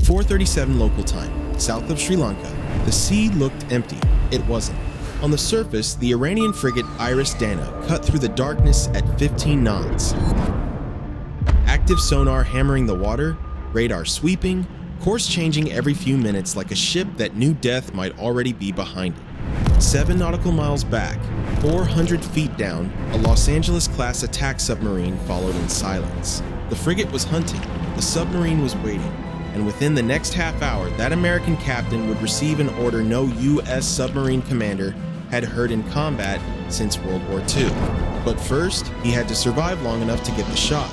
4:37 local time, south of Sri Lanka, the sea looked empty. It wasn't. On the surface, the Iranian frigate IRIS Dena cut through the darkness at 15 knots. Active sonar hammering the water, radar sweeping, course changing every few minutes like a ship that knew death might already be behind it. 7 nautical miles back, 400 feet down, a Los Angeles-class attack submarine followed in silence. The frigate was hunting, the submarine was waiting, and within the next half hour, that American captain would receive an order no U.S. submarine commander had heard in combat since World War II. But first, he had to survive long enough to get the shot.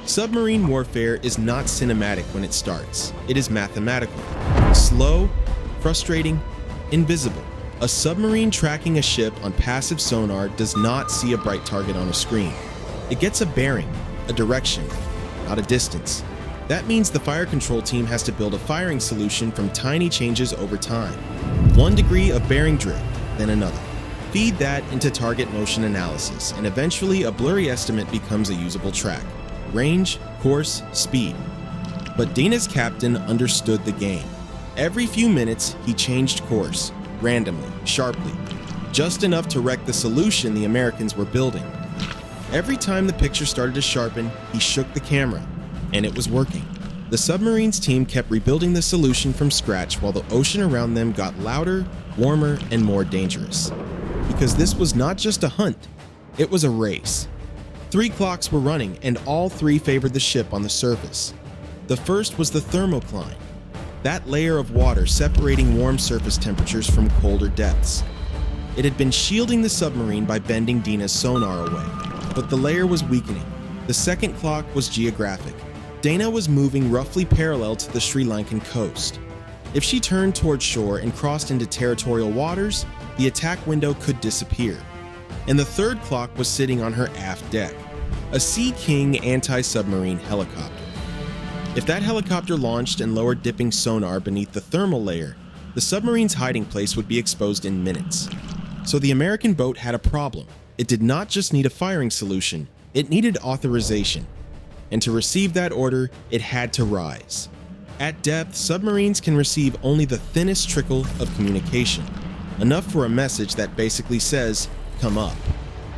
Submarine warfare is not cinematic when it starts. It is mathematical. Slow, frustrating, invisible. A submarine tracking a ship on passive sonar does not see a bright target on a screen. It gets a bearing, a direction, not a distance. That means the fire control team has to build a firing solution from tiny changes over time. 1 degree of bearing drift, then another. Feed that into target motion analysis, and eventually a blurry estimate becomes a usable track. Range, course, speed. But Dena's captain understood the game. Every few minutes, he changed course, randomly, sharply, just enough to wreck the solution the Americans were building. Every time the picture started to sharpen, he shook the camera, and it was working. The submarine's team kept rebuilding the solution from scratch while the ocean around them got louder, warmer, and more dangerous. Because this was not just a hunt, it was a race. 3 clocks were running, and all 3 favored the ship on the surface. The first was the thermocline, that layer of water separating warm surface temperatures from colder depths. It had been shielding the submarine by bending Dena's sonar away, but the layer was weakening. The second clock was geographic. Dena was moving roughly parallel to the Sri Lankan coast. If she turned toward shore and crossed into territorial waters, the attack window could disappear. And the third clock was sitting on her aft deck, a Sea King anti-submarine helicopter. If that helicopter launched and lowered dipping sonar beneath the thermal layer, the submarine's hiding place would be exposed in minutes. So the American boat had a problem. It did not just need a firing solution, it needed authorization. And to receive that order, it had to rise. At depth, submarines can receive only the thinnest trickle of communication, enough for a message that basically says, "Come up,"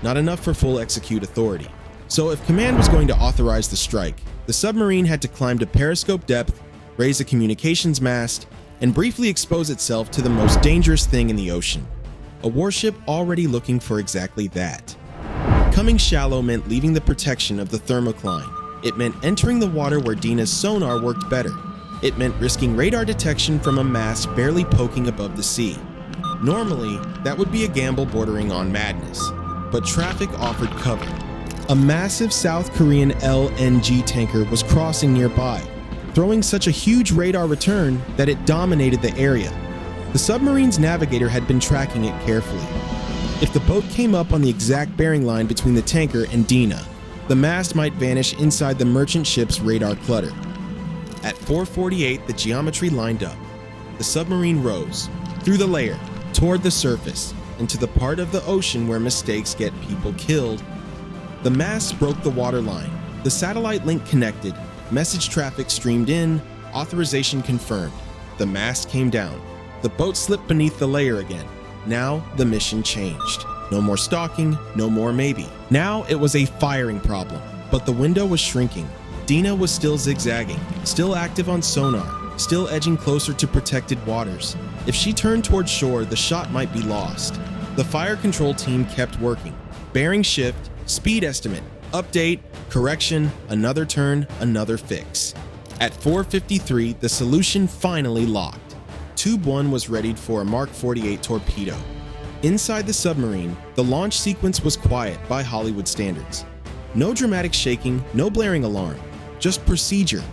not enough for full execute authority. So if command was going to authorize the strike, the submarine had to climb to periscope depth, raise a communications mast, and briefly expose itself to the most dangerous thing in the ocean, a warship already looking for exactly that. Coming shallow meant leaving the protection of the thermocline. It meant entering the water where Dena's sonar worked better. It meant risking radar detection from a mast barely poking above the sea. Normally, that would be a gamble bordering on madness, but traffic offered cover. A massive South Korean LNG tanker was crossing nearby, throwing such a huge radar return that it dominated the area. The submarine's navigator had been tracking it carefully. If the boat came up on the exact bearing line between the tanker and Dena, the mast might vanish inside the merchant ship's radar clutter. At 4:48, the geometry lined up. The submarine rose, through the layer, toward the surface, into the part of the ocean where mistakes get people killed. The mast broke the waterline. The satellite link connected. Message traffic streamed in. Authorization confirmed. The mast came down. The boat slipped beneath the layer again. Now, the mission changed. No more stalking, no more maybe. Now it was a firing problem, but the window was shrinking. Dena was still zigzagging, still active on sonar, still edging closer to protected waters. If she turned toward shore, the shot might be lost. The fire control team kept working. Bearing shift, speed estimate, update, correction, another turn, another fix. At 4:53, the solution finally locked. Tube 1 was readied for a Mark 48 torpedo. Inside the submarine, the launch sequence was quiet by Hollywood standards. No dramatic shaking, no blaring alarm, just procedure.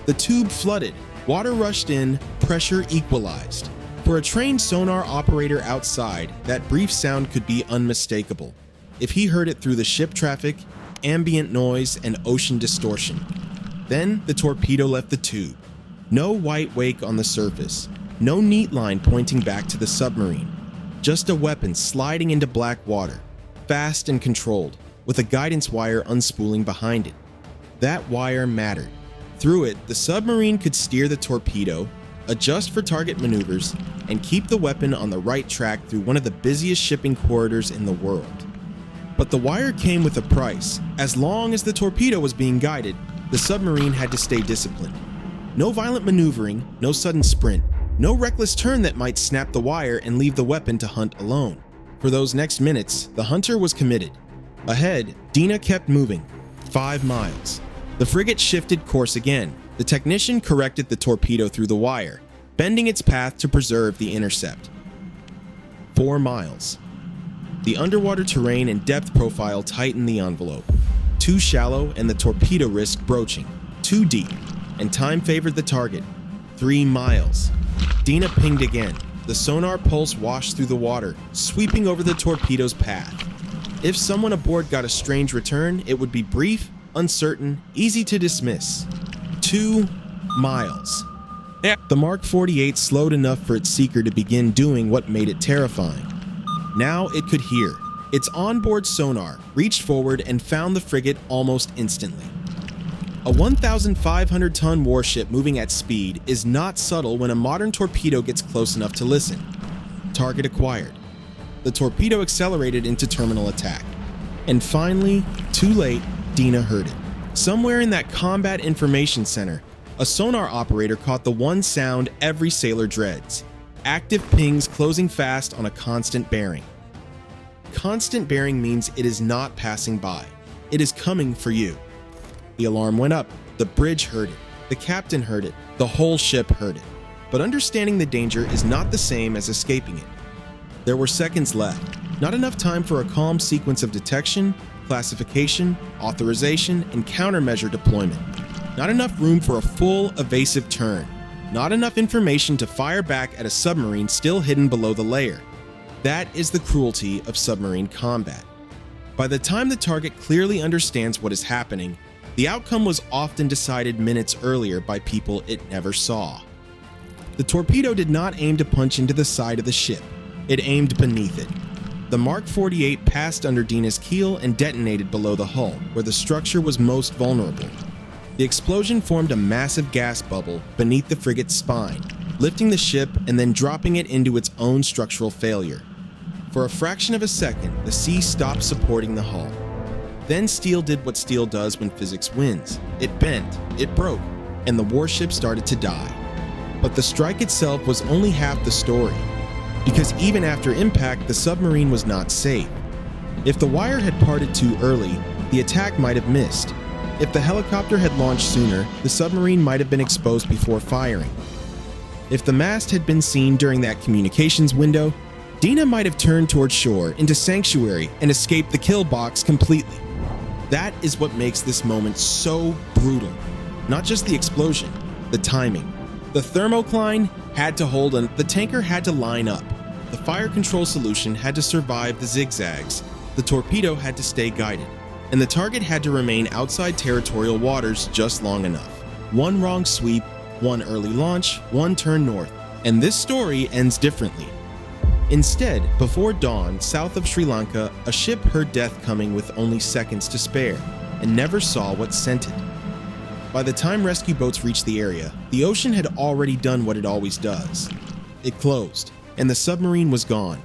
The tube flooded, water rushed in, pressure equalized. For a trained sonar operator outside, that brief sound could be unmistakable. If he heard it through the ship traffic, ambient noise, and ocean distortion. Then the torpedo left the tube. No white wake on the surface, no neat line pointing back to the submarine. Just a weapon sliding into black water, fast and controlled, with a guidance wire unspooling behind it. That wire mattered. Through it, the submarine could steer the torpedo, adjust for target maneuvers, and keep the weapon on the right track through one of the busiest shipping corridors in the world. But the wire came with a price. As long as the torpedo was being guided, the submarine had to stay disciplined. No violent maneuvering, no sudden sprint, no reckless turn that might snap the wire and leave the weapon to hunt alone. For those next minutes, the hunter was committed. Ahead, Dena kept moving. 5 miles. The frigate shifted course again. The technician corrected the torpedo through the wire, bending its path to preserve the intercept. 4 miles. The underwater terrain and depth profile tightened the envelope. Too shallow and the torpedo risked broaching. Too deep, and time favored the target. 3 miles. Dena pinged again. The sonar pulse washed through the water, sweeping over the torpedo's path. If someone aboard got a strange return, it would be brief, uncertain, easy to dismiss. 2 miles. The Mark 48 slowed enough for its seeker to begin doing what made it terrifying. Now it could hear. Its onboard sonar reached forward and found the frigate almost instantly. A 1,500-ton warship moving at speed is not subtle when a modern torpedo gets close enough to listen. Target acquired. The torpedo accelerated into terminal attack. And finally, too late, Dena heard it. Somewhere in that combat information center, a sonar operator caught the one sound every sailor dreads: active pings closing fast on a constant bearing. Constant bearing means it is not passing by. It is coming for you. The alarm went up. The bridge heard it. The captain heard it. The whole ship heard it. But understanding the danger is not the same as escaping it. There were seconds left. Not enough time for a calm sequence of detection, classification, authorization, and countermeasure deployment. Not enough room for a full, evasive turn. Not enough information to fire back at a submarine still hidden below the layer. That is the cruelty of submarine combat. By the time the target clearly understands what is happening, the outcome was often decided minutes earlier by people it never saw. The torpedo did not aim to punch into the side of the ship. It aimed beneath it. The Mark 48 passed under Dena's keel and detonated below the hull, where the structure was most vulnerable. The explosion formed a massive gas bubble beneath the frigate's spine, lifting the ship and then dropping it into its own structural failure. For a fraction of a second, the sea stopped supporting the hull. Then steel did what steel does when physics wins. It bent, it broke, and the warship started to die. But the strike itself was only half the story, because even after impact, the submarine was not safe. If the wire had parted too early, the attack might have missed. If the helicopter had launched sooner, the submarine might have been exposed before firing. If the mast had been seen during that communications window, Dena might have turned toward shore into sanctuary and escaped the kill box completely. That is what makes this moment so brutal. Not just the explosion, the timing. The thermocline had to hold and the tanker had to line up. The fire control solution had to survive the zigzags. The torpedo had to stay guided. And the target had to remain outside territorial waters just long enough. One wrong sweep, one early launch, one turn north. And this story ends differently. Instead, before dawn, south of Sri Lanka, a ship heard death coming with only seconds to spare, and never saw what sent it. By the time rescue boats reached the area, the ocean had already done what it always does. It closed, and the submarine was gone.